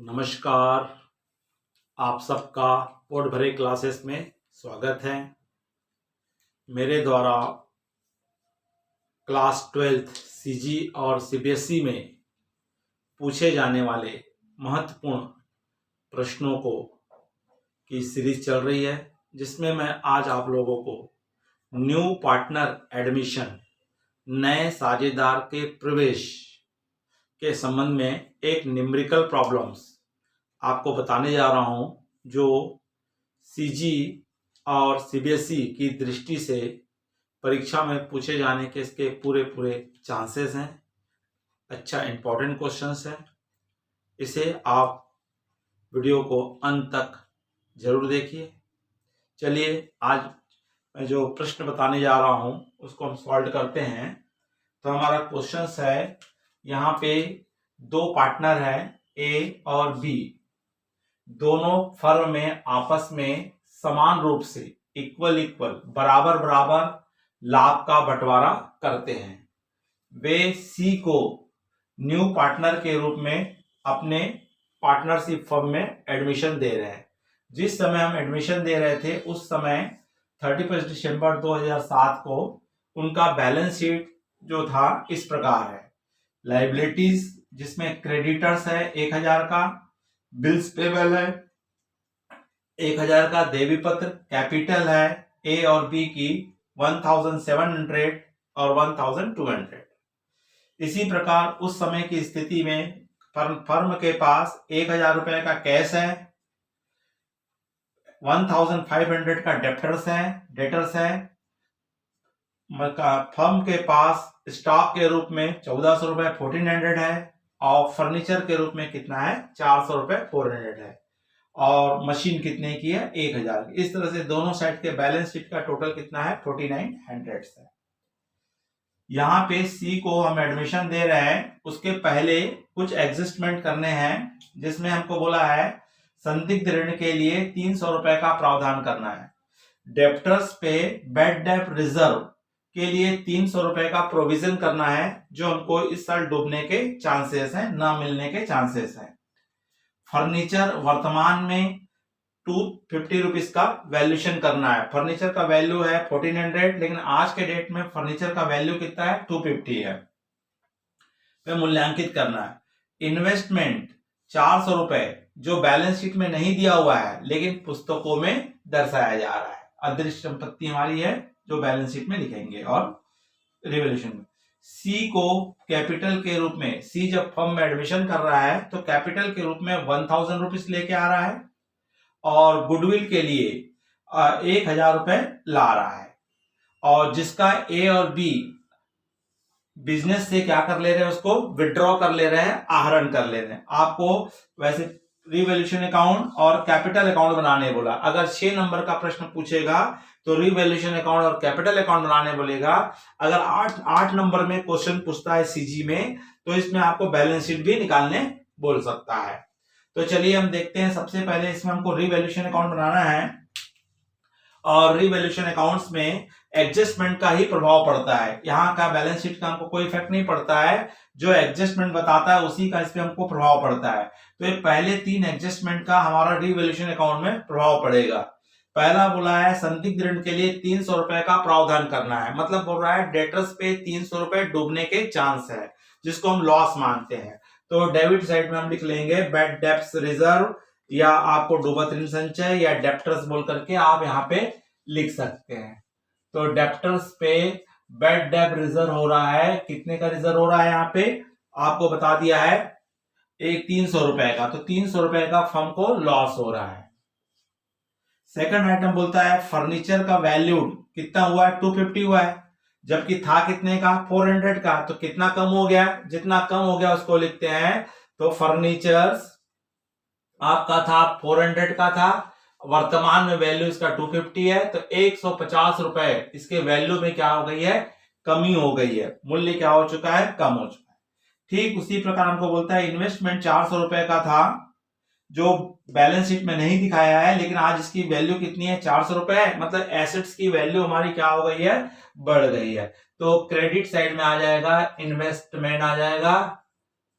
नमस्कार। आप सबका पोट भरे क्लासेस में स्वागत है। मेरे द्वारा क्लास 12th सीजी और सीबीएसई में पूछे जाने वाले महत्वपूर्ण प्रश्नों को की सीरीज चल रही है, जिसमें मैं आज आप लोगों को न्यू पार्टनर एडमिशन, नए साझेदार के प्रवेश के संबंध में एक न्यूमेरिकल प्रॉब्लम्स आपको बताने जा रहा हूं, जो सीजी और सीबीएसई की दृष्टि से परीक्षा में पूछे जाने के इसके पूरे चांसेस हैं। अच्छा इम्पोर्टेंट क्वेश्चंस है। इसे आप वीडियो को अंत तक जरूर देखिए। चलिए आज मैं जो प्रश्न बताने जा रहा हूं उसको हम सॉल्व करते हैं। तो हमारा क्वेश्चन है, यहाँ पे दो पार्टनर है ए और बी, दोनों फर्म में आपस में समान रूप से इक्वल बराबर लाभ का बंटवारा करते हैं। वे सी को न्यू पार्टनर के रूप में अपने पार्टनरशिप फर्म में एडमिशन दे रहे हैं। जिस समय हम एडमिशन दे रहे थे उस समय 31 दिसंबर 2007 को उनका बैलेंस शीट जो था इस प्रकार है। लाइबिलिटीज जिसमें क्रेडिटर्स है 1000 का, बिल्स पेबल है 1000 का, देवी पत्र कैपिटल है ए और बी की 1700 और 1200। इसी प्रकार उस समय की स्थिति में फर्म के पास 1000 रुपए का कैश है, 1500 का डेटर्स है। फर्म के पास स्टॉक के रूप में 1400 रुपए 1400 है, और फर्नीचर के रूप में कितना है 400 रुपए 400 है, और मशीन कितने की है 1000 की। इस तरह से दोनों साइड के बैलेंस शीट का टोटल कितना है 4900 है। यहाँ पे सी को हम एडमिशन दे रहे हैं, उसके पहले कुछ एडजस्टमेंट करने हैं, जिसमें हमको बोला है संदिग्ध ऋण के लिए 300 रुपए का प्रावधान करना है। डेप्टर्स पे बैड डेट रिजर्व के लिए 300 रुपए का प्रोविजन करना है, जो हमको इस साल डूबने के चांसेस हैं, ना मिलने के चांसेस हैं। फर्नीचर वर्तमान में 250 रुपीज का वैल्यूएशन करना है। फर्नीचर का वैल्यू है 1400, लेकिन आज के डेट में फर्नीचर का वैल्यू कितना है 250 है, पे मूल्यांकित करना है। इन्वेस्टमेंट 400 रुपए जो बैलेंस शीट में नहीं दिया हुआ है लेकिन पुस्तकों में दर्शाया जा रहा है। अदृश्य संपत्ति हमारी है जो बैलेंस शीट में लिखेंगे। और रिवॉल्यूशन में सी को कैपिटल के रूप में, सी जब फर्म में एडमिशन कर रहा है तो कैपिटल के रूप में 1000 रुपीज लेके आ रहा है, और गुडविल के लिए 1000 रुपए ला रहा है। और जिसका ए और बी बिजनेस से क्या कर ले रहे हैं, उसको विड्रॉ कर ले रहे हैं, आहरण कर ले रहे हैं। आपको वैसे रिवैल्यूएशन अकाउंट और कैपिटल अकाउंट बनाने बोला। अगर 6 नंबर का प्रश्न पूछेगा तो रिवैल्यूएशन अकाउंट और कैपिटल अकाउंट बनाने बोलेगा। अगर 8 नंबर में क्वेश्चन पूछता है सीजी में, तो इसमें आपको बैलेंस शीट भी निकालने बोल सकता है। तो चलिए हम देखते हैं। सबसे पहले इसमें हमको रिवैल्यूएशन अकाउंट बनाना है, और रिवैल्यूएशन अकाउंट्स में एडजस्टमेंट का ही प्रभाव पड़ता है। यहाँ का बैलेंस शीट का हमको कोई इफेक्ट नहीं पड़ता है, जो एडजस्टमेंट बताता है उसी का इस पे हमको प्रभाव पड़ता है। तो ये पहले 3 एडजस्टमेंट का हमारा रिवैल्यूएशन अकाउंट में प्रभाव पड़ेगा। पहला बोला है संदिग्ध ऋण के लिए 300 रुपए का प्रावधान करना है, मतलब बोल रहा है डेटर्स पे 300 रुपए डूबने के चांस है, जिसको हम लॉस मानते हैं। तो डेबिट साइड में हम लिख लेंगे बैड डेब्ट्स रिजर्व, या आपको डूबत ऋण संचय या डेप्टर्स बोल करके आप यहाँ पे लिख सकते हैं। तो डेप्टर्स पे बैड डेब्ट रिजर्व हो रहा है, कितने का रिजर्व हो रहा है यहाँ पे आपको बता दिया है, एक 300 रुपए का। तो 300 रुपए का फर्म को लॉस हो रहा है। सेकंड आइटम बोलता है फर्नीचर का वैल्यू कितना हुआ है 250 हुआ है, जबकि था कितने का 400 का। तो कितना कम हो गया, जितना कम हो गया उसको लिखते हैं। तो फर्नीचर्स आपका था 400 का था, वर्तमान में वैल्यू इसका 250 है, तो 150 रुपए इसके वैल्यू में क्या हो गई है, कमी हो गई है। मूल्य क्या हो चुका है, कम हो चुका है। ठीक उसी प्रकार हमको बोलता है इन्वेस्टमेंट 400 रुपए का था, जो बैलेंस शीट में नहीं दिखाया है, लेकिन आज इसकी वैल्यू कितनी है 400 रुपए है, मतलब एसेट्स की वैल्यू हमारी क्या हो गई है, बढ़ गई है। तो क्रेडिट साइड में आ जाएगा इन्वेस्टमेंट आ जाएगा,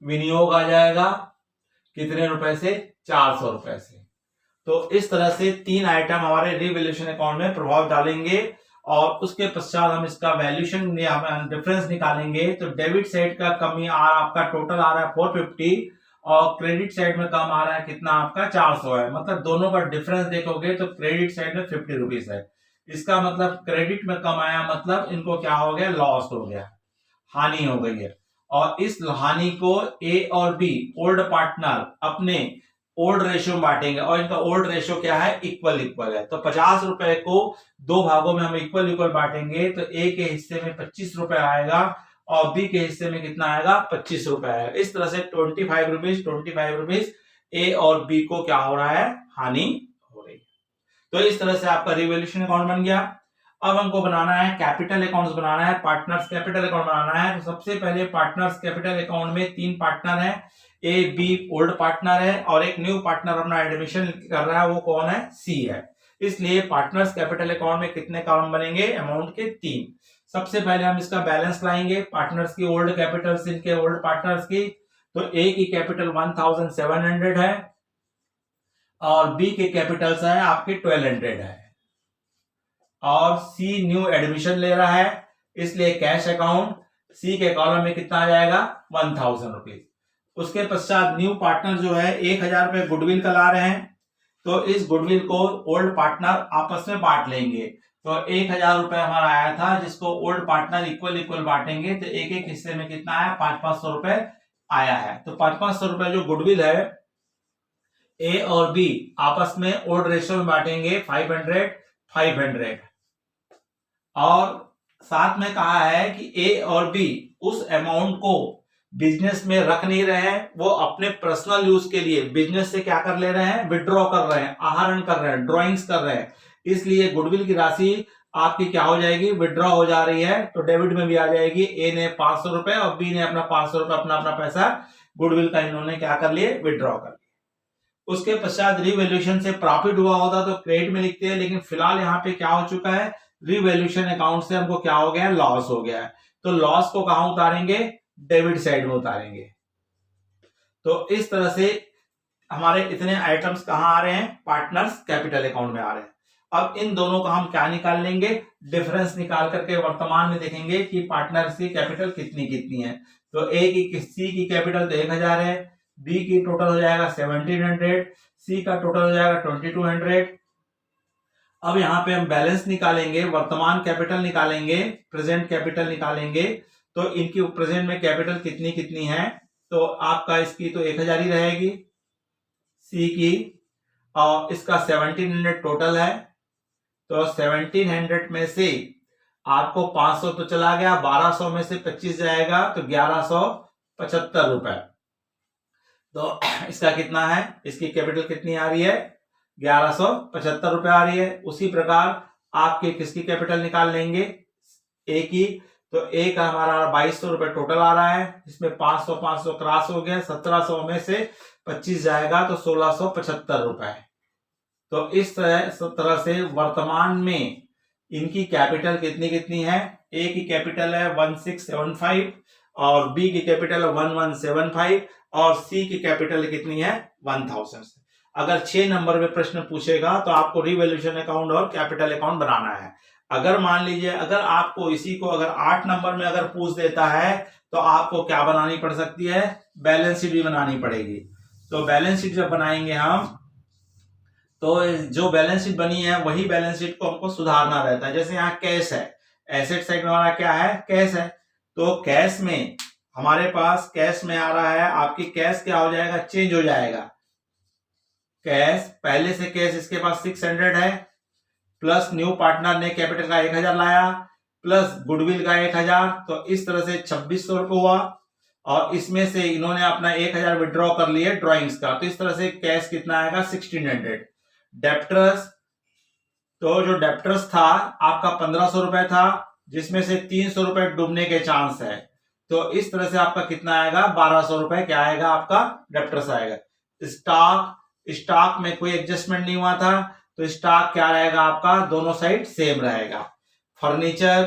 विनियोग आ जाएगा, कितने रुपए से? 400 रुपए से। तो इस तरह से 3 आइटम हमारे रिवैल्यूएशन अकाउंट में प्रभाव डालेंगे और उसके पश्चात हम इसका वैल्यूएशन डिफरेंस निकालेंगे। तो डेबिट साइड का कमी आपका टोटल आ रहा है 450 और क्रेडिट साइड में कम आ रहा है कितना? आपका 400 है। मतलब दोनों का डिफरेंस देखोगे तो क्रेडिट साइड में 50 रुपीज है। इसका मतलब क्रेडिट में कम आया, मतलब इनको क्या हो गया? लॉस हो गया, हानि हो गई है। और इस हानि को ए और बी ओल्ड पार्टनर अपने ओल्ड रेशियो में बांटेंगे और इनका ओल्ड रेशियो क्या है? इक्वल इक्वल है। तो 50 रुपए को 2 भागों में हम इक्वल इक्वल बांटेंगे तो ए के हिस्से में 25 रुपए आएगा और बी के हिस्से में कितना आएगा? 25 रुपए आएगा। इस तरह से 25 रुपीज ए और बी को क्या हो रहा है? हानि हो रही है। तो इस तरह से आपका रिवैल्यूएशन अकाउंट बन गया। अब हमको बनाना है कैपिटल अकाउंट्स बनाना है, पार्टनर्स कैपिटल अकाउंट बनाना है। तो सबसे पहले पार्टनर्स कैपिटल अकाउंट में 3 पार्टनर है, ए बी ओल्ड पार्टनर है और एक न्यू पार्टनर अपना एडमिशन कर रहा है, वो कौन है? सी है। इसलिए पार्टनर्स कैपिटल अकाउंट में कितने कॉलम बनेंगे? अमाउंट के 3। सबसे पहले हम इसका बैलेंस लाएंगे, पार्टनर्स की ओल्ड कैपिटल, इनके ओल्ड पार्टनर्स की। तो ए की कैपिटल 1700 है और बी के कैपिटल्स है आपके 1200 है और सी न्यू एडमिशन ले रहा है, इसलिए कैश अकाउंट सी के कॉलम में कितना आ जाएगा? 1000 रुपीज। उसके पश्चात न्यू पार्टनर जो है 1000 रुपए गुडविल का ला रहे हैं, तो इस गुडविल को ओल्ड पार्टनर आपस में बांट लेंगे। तो 1000 रुपए हमारा आया था जिसको ओल्ड पार्टनर इक्वल इक्वल बांटेंगे, तो एक एक हिस्से में कितना आया? 500 रुपए आया है। तो 500 रुपए जो गुडविल है ए और बी आपस में ओल्ड रेशियो में बांटेंगे 500 और साथ में कहा है कि ए और बी उस अमाउंट को बिजनेस में रख नहीं रहे हैं, वो अपने पर्सनल यूज के लिए बिजनेस से क्या कर ले रहे हैं? विड्रॉ कर रहे हैं, आहरण कर रहे हैं, ड्रॉइंग्स कर रहे हैं। इसलिए गुडविल की राशि आपकी क्या हो जाएगी? विड्रॉ हो जा रही है, तो डेबिट में भी आ जाएगी। ए ने 500 रुपए और बी ने अपना 500 रुपए अपना अपना पैसा गुडविल का इन्होंने क्या कर लिए? विड्रॉ कर लिया। उसके पश्चात रिवैल्यूएशन से प्रॉफिट हुआ होता तो क्रेडिट में लिखते हैं, लेकिन फिलहाल यहाँ पे क्या हो चुका है? रिवैल्यूएशन अकाउंट से हमको क्या हो गया? लॉस हो गया है। तो लॉस को कहां उतारेंगे? डेबिट साइड में उतारेंगे। तो इस तरह से हमारे इतने आइटम्स कहां आ रहे हैं? पार्टनर्स कैपिटल अकाउंट में आ रहे हैं। अब इन दोनों का हम क्या निकाल लेंगे? डिफरेंस निकाल करके वर्तमान में देखेंगे कि पार्टनर्स की कैपिटल कितनी कितनी है। तो ए की सी की कैपिटल तो 1000 है, बी की टोटल हो जाएगा 1700, सी का टोटल हो जाएगा 2200। अब यहाँ पे हम बैलेंस निकालेंगे, वर्तमान कैपिटल निकालेंगे, प्रेजेंट कैपिटल निकालेंगे। तो इनकी प्रेजेंट में कैपिटल कितनी कितनी है? तो आपका इसकी तो 1000 ही रहेगी, सी की, और इसका 1700 टोटल है। तो 1700 में से आपको 500 तो चला गया, 1200 में से 25 जाएगा तो 1175 रुपए। तो इसका कितना है? इसकी कैपिटल कितनी आ रही है? 1175 रुपए आ रही है। उसी प्रकार आपके किसकी कैपिटल निकाल लेंगे? ए की। तो ए का हमारा 2200 रुपए टोटल आ रहा है, इसमें 500 500 क्रॉस हो गया, 1700 में से 25 जाएगा तो 1675 रुपए। तो इस तरह से वर्तमान में इनकी कैपिटल कितनी कितनी है? ए की कैपिटल है 1675 और बी की कैपिटल है 1175 और सी की कैपिटल कितनी है? 1000। अगर 6 नंबर में प्रश्न पूछेगा तो आपको रिवैल्यूएशन अकाउंट और कैपिटल अकाउंट बनाना है। अगर मान लीजिए अगर आपको इसी को अगर 8 नंबर में अगर पूछ देता है तो आपको क्या बनानी पड़ सकती है? बैलेंस शीट भी बनानी पड़ेगी। तो बैलेंस शीट जब बनाएंगे हम, तो जो बैलेंस शीट बनी है वही बैलेंस शीट को हमको सुधारना रहता है। जैसे यहाँ कैश है, एसेट साइड में हमारा क्या है? कैश है। तो कैश में हमारे पास कैश में आ रहा है, आपकी कैश क्या हो जाएगा? चेंज हो जाएगा। कैश पहले से कैश इसके पास 600 है, प्लस न्यू पार्टनर ने कैपिटल का 1000 लाया, प्लस गुडविल का 1000, तो इस तरह से 2600 रुपये हुआ। और इसमें से इन्होंने अपना 1000 विड्रॉ कर लिए ड्रॉइंग्स का, तो इस तरह से कैश कितना आएगा? 1600। डेप्टर्स, तो जो डेप्टर्स था आपका 1500 रुपए था, जिसमें से 300 रुपए डूबने के चांस है, तो इस तरह से आपका कितना आएगा? 1200 रुपए क्या आएगा? आपका डेप्टर्स आएगा। स्टॉक में कोई एडजस्टमेंट नहीं हुआ था, तो स्टॉक क्या रहेगा आपका? दोनों साइड सेम रहेगा। फर्नीचर,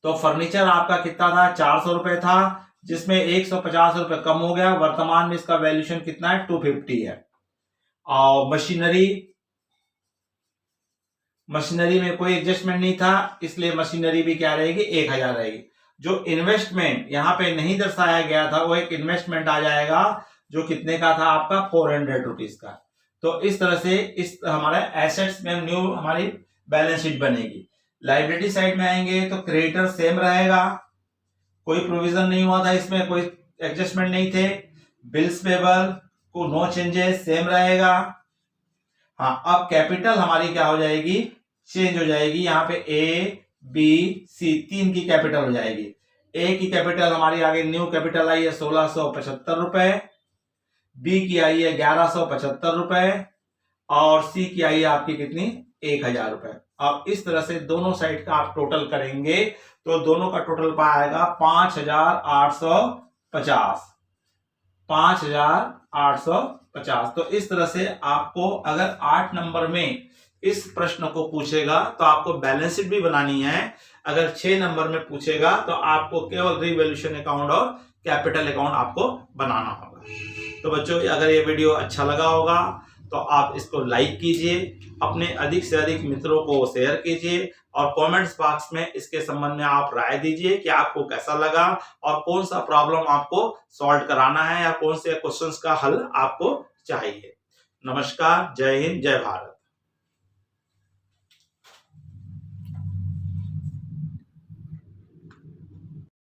तो फर्नीचर आपका कितना था? 400 रुपए था, जिसमें 150 रुपए कम हो गया। वर्तमान में इसका वैल्यूएशन कितना है, 250 है। और मशीनरी में कोई एडजस्टमेंट नहीं था, इसलिए मशीनरी भी क्या रहेगी, 1000 रहेगी। जो इन्वेस्टमेंट यहाँ पे नहीं दर्शाया गया था, वो एक इन्वेस्टमेंट आ जाएगा जो कितने का था आपका, 400 रुपीज का। तो इस तरह से इस हमारे एसेट्स में न्यू हमारी बैलेंस शीट बनेगी। लाइबिलिटी साइड में आएंगे तो क्रेडिटर सेम रहेगा, कोई प्रोविजन नहीं हुआ था, इसमें कोई एडजस्टमेंट नहीं थे। बिल्स पेबल को नो चेंजेस, सेम रहेगा। हाँ, अब कैपिटल हमारी क्या हो जाएगी, चेंज हो जाएगी। यहाँ पे ए बी सी 3 की कैपिटल हो जाएगी। ए की कैपिटल हमारी आगे न्यू कैपिटल आई है 1675 रुपए, बी की आई है 1175 रुपए, और सी की आई है आपकी कितनी, 1000 रुपए। अब इस तरह से दोनों साइड का आप टोटल करेंगे तो दोनों का टोटल पाएगा 5850, 5850। तो इस तरह से आपको अगर 8 नंबर में इस प्रश्न को पूछेगा तो आपको बैलेंस शीट भी बनानी है। अगर 6 नंबर में पूछेगा तो आपको केवल रिवैल्यूएशन अकाउंट और कैपिटल अकाउंट आपको बनाना होगा। तो बच्चों, अगर ये वीडियो अच्छा लगा होगा तो आप इसको लाइक कीजिए, अपने अधिक से अधिक मित्रों को शेयर कीजिए, और कमेंट्स बॉक्स में इसके संबंध में आप राय दीजिए कि आपको कैसा लगा और कौन सा प्रॉब्लम आपको सॉल्व कराना है या कौन से क्वेश्चंस का हल आपको चाहिए। नमस्कार, जय हिंद, जय भारत।